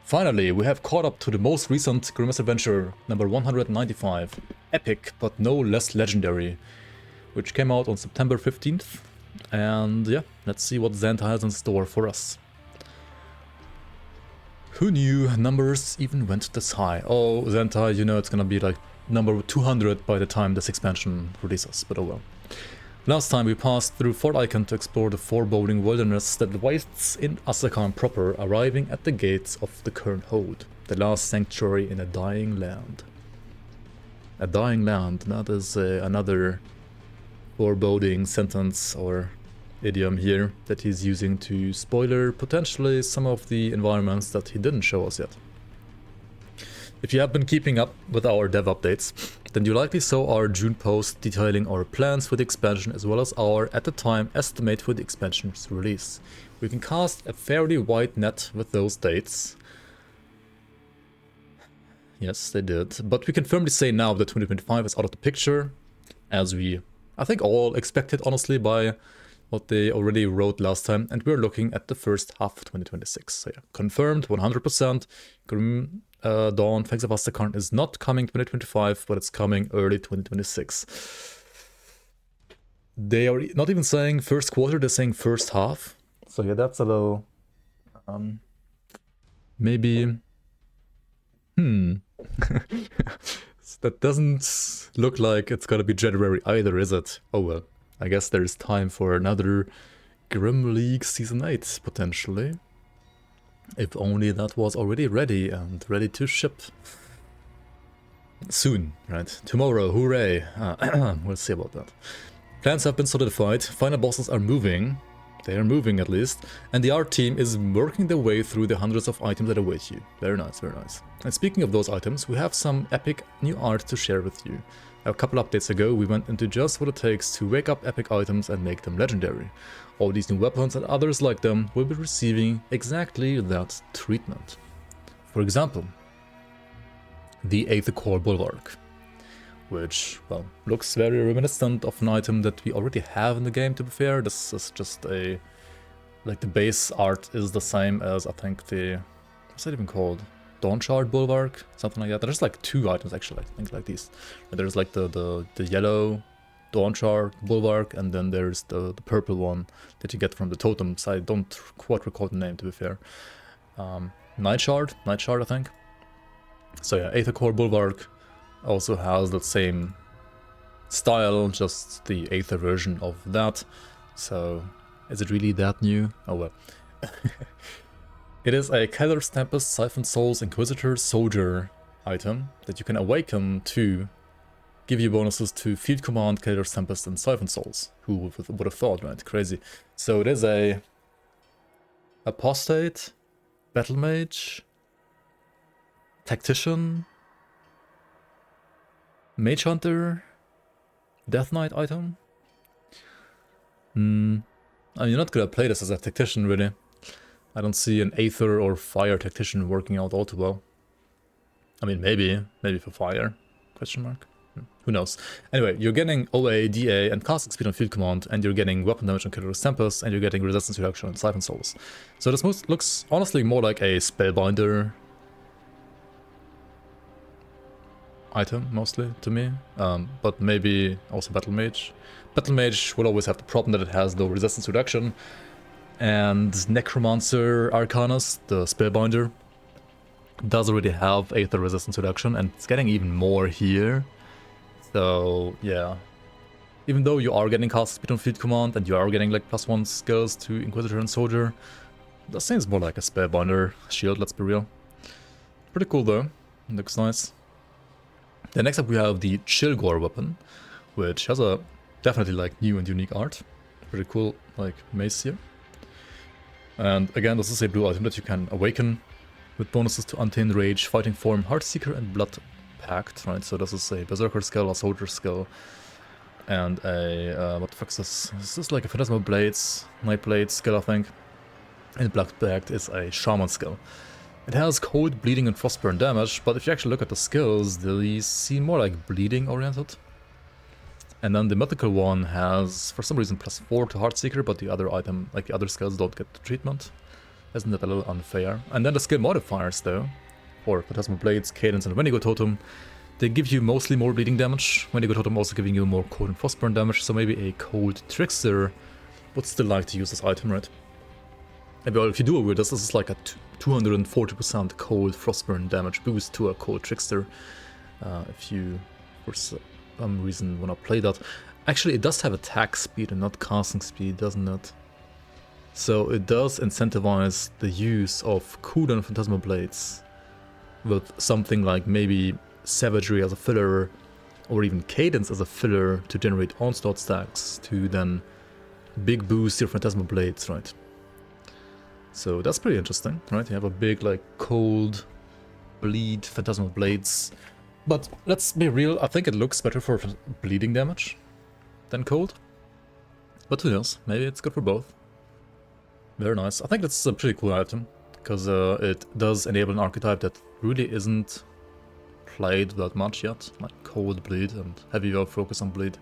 Finally, we have caught up to the most recent Misadventure, number 195, epic but no less legendary, which came out on September 15th. And yeah, let's see what Xanta has in store for us. Who knew numbers even went this high? Oh, Xanta, you know it's gonna be like number 200 by the time this expansion releases, but oh well. Last time we passed through Fort Icon to explore the foreboding wilderness that wastes in Aethercore proper, arriving at the gates of the current hold, the last sanctuary in a dying land. A dying land, that is another foreboding sentence or idiom here that he's using to spoiler potentially some of the environments that he didn't show us yet. If you have been keeping up with our dev updates, then you likely saw our June post detailing our plans for the expansion as well as our, at the time, estimate for the expansion's release. We can cast a fairly wide net with those dates. Yes, they did. But we can firmly say now that 2025 is out of the picture, as we, I think, all expected, honestly, by what they already wrote last time, and we're looking at the first half of 2026. So yeah, confirmed 100%. Grim Dawn, Fangs of Aethercore is not coming 2025, but it's coming early 2026. They are not even saying first quarter, they're saying first half. So yeah, that's a little... maybe... That doesn't look like it's gonna be January either, is it? Oh well. I guess there's time for another Grim League Season 8, potentially. If only that was already ready and ready to ship. Soon, right? Tomorrow, hooray! We'll see about that. Plans have been solidified, final bosses are moving. They are moving at least. And the art team is working their way through the hundreds of items that await you. Very nice, very nice. And speaking of those items, we have some epic new art to share with you. A couple updates ago, we went into just what it takes to wake up epic items and make them legendary. All these new weapons and others like them will be receiving exactly that treatment. For example, the Aethercore Bulwark, which, well, looks very reminiscent of an item that we already have in the game, to be fair. This is just a... like, the base art is the same as, I think, the... what's that even called? Dawnshard Bulwark? Something like that. There's like two items, actually, things like these. There's like the yellow Dawnshard Bulwark, and then there's the purple one that you get from the totems. I don't quite recall the name, to be fair. Nightshard, I think. So yeah, Aethercore Bulwark also has that same style, just the Aether version of that. So, is it really that new? Oh well. It is a Kailer's Tempest, Siphon Souls, Inquisitor, Soldier item that you can awaken to give you bonuses to Field Command, Kailer's Tempest, and Siphon Souls. Who would have thought, right? Crazy. So it is a Apostate, Battle Mage, Tactician, Mage Hunter, Death Knight item. I mean, you're not gonna play this as a Tactician, really. I don't see an Aether or Fire Tactician working out all too well. I mean, maybe for Fire, question mark. Who knows. Anyway, you're getting OA, DA, and casting speed on Field Command, and you're getting weapon damage on Kailer's Tempest, and you're getting resistance reduction on Siphon Souls. So this looks honestly more like a Spellbinder item, mostly, to me. But maybe also Battle Mage. Battle Mage will always have the problem that it has no resistance reduction. And Necromancer Arcanus, the Spellbinder, does already have Aether resistance reduction, and it's getting even more here. So, yeah. Even though you are getting cast speed on Field Command, and you are getting like +1 skills to Inquisitor and Soldier, that seems more like a Spellbinder shield, let's be real. Pretty cool though, looks nice. Then next up we have the Chillgore weapon, which has a definitely like new and unique art. Pretty cool, like mace here. And again, this is a blue item that you can awaken with bonuses to Untamed Rage, Fighting Form, Heartseeker, and Blood Pact, right? So this is a Berserker skill, a Soldier skill, and a, what the fuck is this? This is like a Phantasmal Blades, Night Blade skill, I think. And Blood Pact is a Shaman skill. It has Cold, Bleeding, and Frostburn damage, but if you actually look at the skills, they seem more like bleeding oriented. And then the mythical one has, for some reason, +4 to Heartseeker, but the other item, like the other skills, don't get the treatment. Isn't that a little unfair? And then the skill modifiers, though, for Phantasmal Blades, Cadence, and Wendigo Totem, they give you mostly more bleeding damage. Wendigo Totem also giving you more cold and frostburn damage, so maybe a cold trickster would still like to use this item, right? And well, if you do it with this is like a 240% cold frostburn damage boost to a cold trickster. If you, for some reason, want to play that. Actually, it does have attack speed and not casting speed, doesn't it? So it does incentivize the use of cooldown Phantasmal Blades with something like maybe Savagery as a filler, or even Cadence as a filler to generate Onslaught stacks to then big boost your Phantasmal Blades, right? So that's pretty interesting, right? You have a big, like, cold bleed Phantasmal Blades. But let's be real, I think it looks better for bleeding damage than cold. But who knows, maybe it's good for both. Very nice. I think that's a pretty cool item, because it does enable an archetype that really isn't played that much yet, like cold bleed and heavy focus on bleed.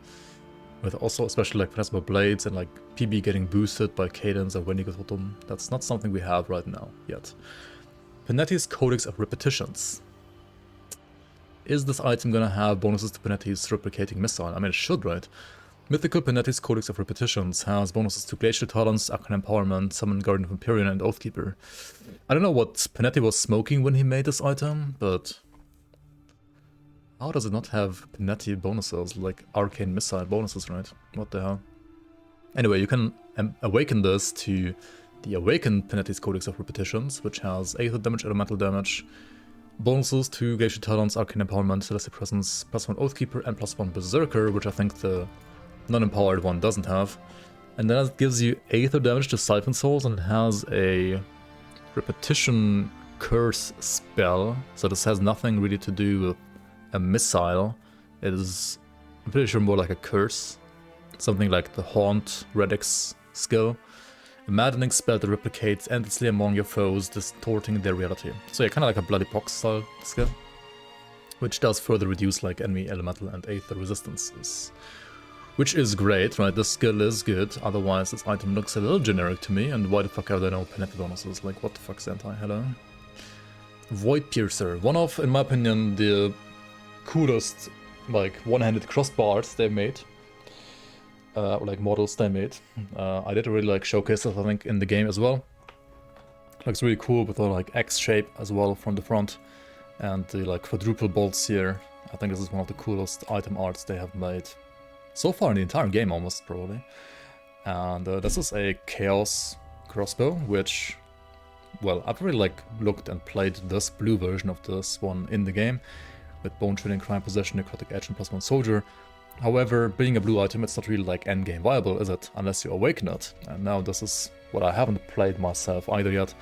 With also especially like Phantasmal Blades and like PB getting boosted by Cadence or Wendigo Totem. That's not something we have right now yet. Panetti's Codex of Repetitions. Is this item gonna have bonuses to Panetti's Replicating Missile? I mean, it should, right? Mythical Panetti's Codex of Repetitions has bonuses to Glacial Talents, Arcane Empowerment, Summon Guardian of Empyrean, and Oathkeeper. I don't know what Panetti was smoking when he made this item, but how does it not have Panetti bonuses, like Arcane Missile bonuses, right? What the hell? Anyway, you can awaken this to the Awakened Panetti's Codex of Repetitions, which has Aether damage, Elemental damage, bonuses to Glacial Talents, Arcane Empowerment, Celestial Presence, +1 Oathkeeper, and +1 Berserker, which I think the non-empowered one doesn't have. And then it gives you Aether damage to Siphon Souls, and it has a Repetition Curse spell. So this has nothing really to do with a missile. It is, I'm pretty sure, more like a curse. Something like the Haunt Redix skill. A maddening spell that replicates endlessly among your foes, distorting their reality. So yeah, kind of like a Bloody Pox style skill. Which does further reduce like enemy elemental and Aether resistances. Which is great, right? This skill is good, otherwise this item looks a little generic to me, and why the fuck are there no Panetti bonuses? Like, what the fuck's anti? Hello? Voidpiercer, one of, in my opinion, the coolest, like, one-handed crossbars they made. Or like models they made. I did really like showcase it, I think, in the game as well. Looks really cool with the like X shape as well from the front. And the like quadruple bolts here. I think this is one of the coolest item arts they have made. So far in the entire game, almost, probably. And this is a Chaos crossbow, which, well, I've really like looked and played this blue version of this one in the game, with Bone Trading, Crime Possession, Necrotic Edge, and +1 Soldier. However, being a blue item, it's not really like endgame viable, is it? Unless you awaken it. And now this is what I haven't played myself either yet.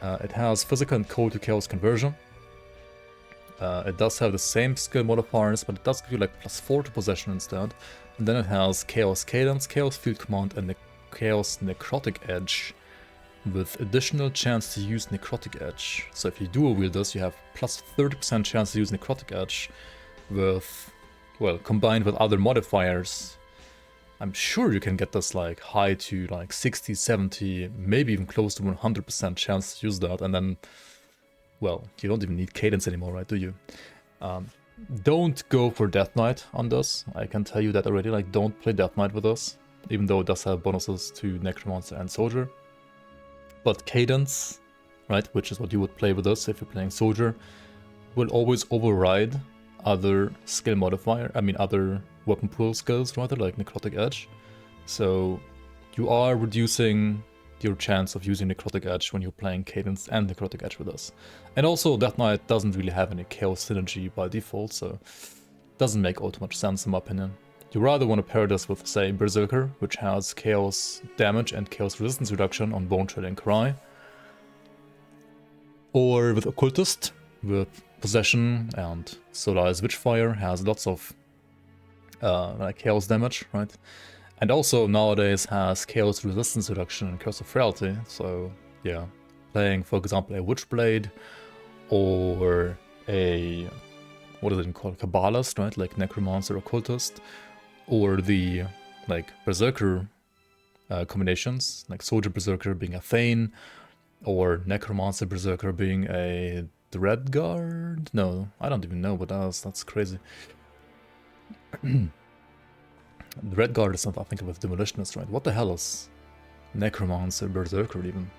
It has physical and cold to chaos conversion. It does have the same skill modifiers, but it does give you like +4 to possession instead. And then it has Chaos Cadence, Chaos Field Command, and Chaos Necrotic Edge, with additional chance to use Necrotic Edge. So if you dual wield this, you have +30% chance to use Necrotic Edge, with, well, combined with other modifiers. I'm sure you can get this like high to like 60, 70, maybe even close to 100% chance to use that, and then, well, you don't even need Cadence anymore, right, do you? Don't go for Death Knight on this. I can tell you that already, like, don't play Death Knight with us, even though it does have bonuses to Necromancer and Soldier. But Cadence, right, which is what you would play with us if you're playing Soldier, will always override other skill modifier, other weapon pool skills, rather, like Necrotic Edge. So you are reducing your chance of using Necrotic Edge when you're playing Cadence and Necrotic Edge with us. And also, Death Knight doesn't really have any Chaos synergy by default, so doesn't make all too much sense in my opinion. You rather want to pair this with, say, Berserker, which has Chaos damage and Chaos resistance reduction on Bone Trading Cry. Or with Occultist, with Possession and Solaris Witchfire, has lots of like Chaos damage, right? And also nowadays has Chaos resistance reduction and Curse of Frailty, so yeah, playing, for example, a Witchblade or a, what is it called, Kabbalist, right, like Necromancer Occultist, or the like Berserker combinations, like Soldier Berserker being a Thane, Or Necromancer Berserker being a Dreadguard? No, I don't even know what that is. That's crazy. Dreadguard is not, I think, with Demolitionist, right? What the hell is Necromancer Berserker even?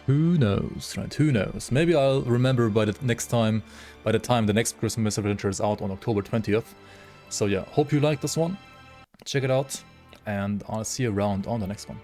Who knows, right? Who knows? Maybe I'll remember by the next time, by the time the next Christmas Misadventure is out on October 20th. So yeah, hope you liked this one. Check it out, and I'll see you around on the next one.